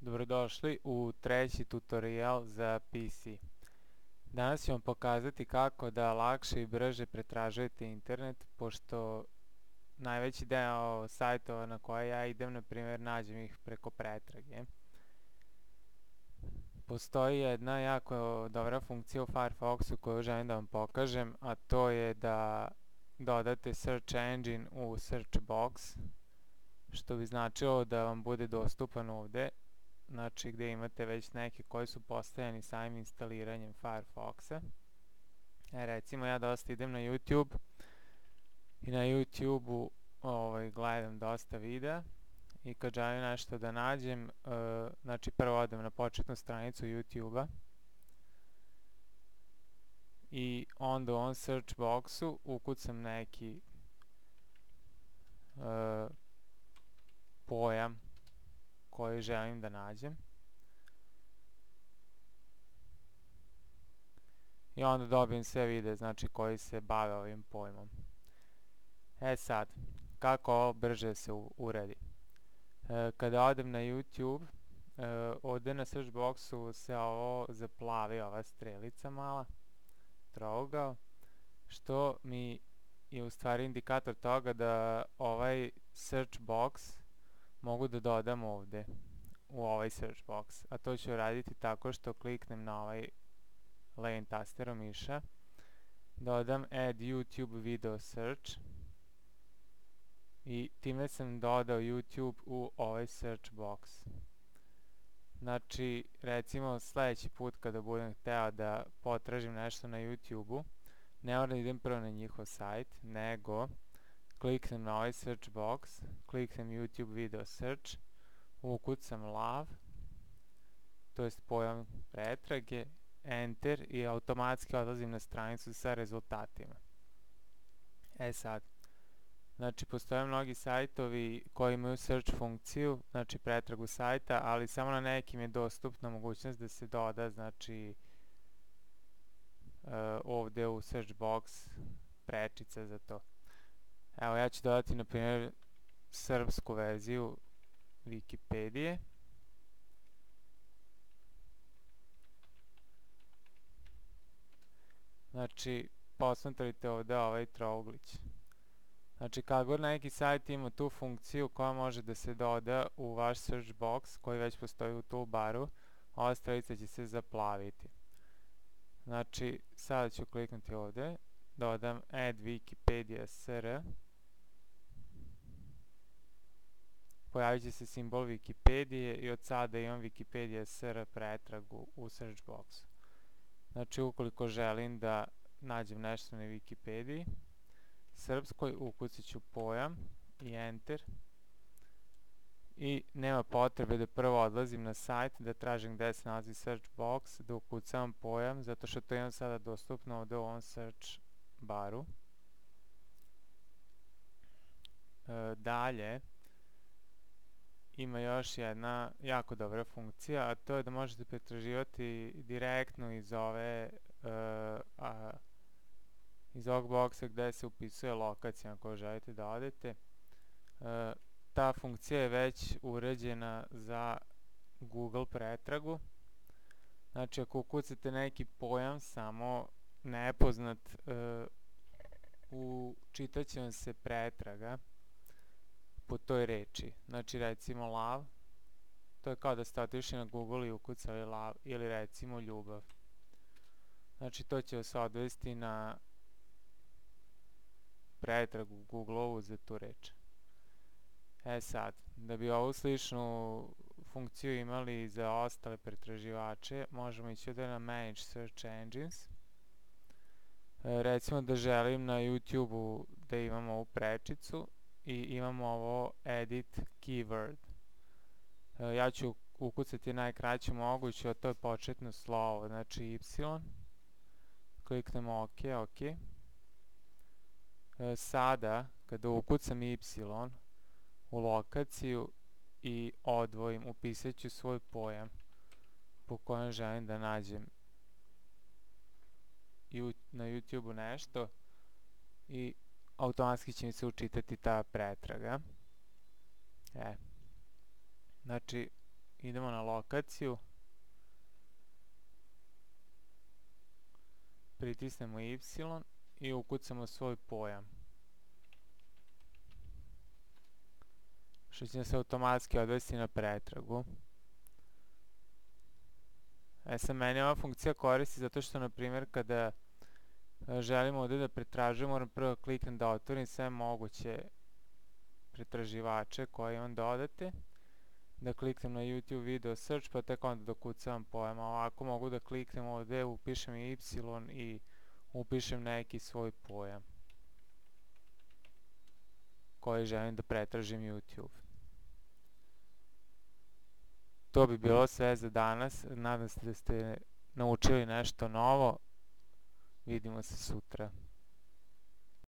Dobrodošli u treći tutorial za PC. Danas ću vam pokazati kako da lakše i brže pretražujete internet, pošto najveći deo sajtova na koje ja idem, na primjer, nađem ih preko pretrage. Postoji jedna jako dobra funkcija u Firefoxu koju želim da vam pokažem, a to je da dodate search engine u search box, što bi značilo da vam bude dostupan ovde, znači gde imate već neke koji su postavljeni samim instaliranjem Firefoxa. Recimo ja dosta idem na YouTube i na YouTube-u gledam dosta videa i kad želim nešto da nađem, znači prvo odem na početnu stranicu YouTube-a i onda u ovom search boxu ukucam neki pojam koji želim da nađem i onda dobijem sve videe, znači koji se bave ovim pojmom. Sad, kako ovo brže se uredi? Kada odem na YouTube, ovde na search boxu se ovo zaplavi, ova strelica mala, trougao, što mi je u stvari indikator toga da ovaj search box mogu da dodam ovde u ovaj search box, a to ću raditi tako što kliknem na ovaj levim tasterom miša, dodam add YouTube video search i time sam dodao YouTube u ovaj search box. Znači, recimo sledeći put kada budem hteo da potražim nešto na YouTube-u, ne moram da idem prvo na njihov sajt, nego kliknem na ovaj search box, kliknem YouTube video search, ukucam lav, to jest pojam pretrage, enter i automatski odlazim na stranicu sa rezultatima. Sad, znači postoje mnogi sajtovi koji imaju search funkciju, znači pretragu sajta, ali samo na nekim je dostupna mogućnost da se doda, znači ovde u search box prečica za to. Evo, ja ću dodati na primjer srpsku verziju Wikipedije. Znači, posmatrajte ovde ovaj trouglić. Znači, kad god neki sajt ima tu funkciju koja može da se doda u vaš search box koji već postoji u toolbaru, ova strelica će se zaplaviti. Znači, sada ću kliknuti ovde, dodam add Wikipedia SR, pojavit će se simbol Wikipedije i od sada imam Wikipedia SR pretragu u search boxu. Znači, ukoliko želim da nađem nešto na Wikipediji srpskoj, ukucat ću pojam i enter i nema potrebe da prvo odlazim na sajt, da tražim gde se nalazi search box, da ukucavam pojam, zato što to imam sada dostupno ovde u ovom search baru. Dalje, ima još jedna jako dobra funkcija, a to je da možete pretraživati direktno iz ovog boksa gde se upisuje lokacija na koju želite da odete. Ta funkcija je već uređena za Google pretragu. Znači, ako ukucate neki pojam samo nepoznat, učitat će vam se pretraga po toj reči. Znači, recimo lav, to je kao da ste otišli na Google i ukucali lav, ili recimo ljubav. Znači, to će vas odvesti na pretragu Google-ovu za tu reč. Sad, da bi ovu sličnu funkciju imali za ostale pretraživače, možemo ići ovdje na Manage Search Engines. Recimo da želim na YouTube-u da imamo ovu prečicu i imamo ovo Edit Keyword. Ja ću ukucati najkraće moguće, a to je početno slovo, znači Y. Kliknemo OK. Sada, kada ukucam Y u lokaciju i odvojim, upisat ću svoj pojam po kojem želim da nađem na YouTube-u nešto i automatski će mi se učitati ta pretraga. Znači, idemo na lokaciju, pritisnemo Y i ukucamo svoj pojam, što će se automatski odvesti na pretragu. Sad meni ova funkcija koristi zato što, na primjer, kada želim ovdje da pretražujem, moram prvo kliknem da otvorim sve moguće pretraživače koje imam dodate, da kliknem na YouTube video search, pa tek onda dokucavam pojam. Ovako mogu da kliknem ovdje, upišem Y i upišem neki svoj pojam koji želim da pretražim YouTube. To bi bilo sve za danas. Nadam se da ste naučili nešto novo. Vidimo se sutra.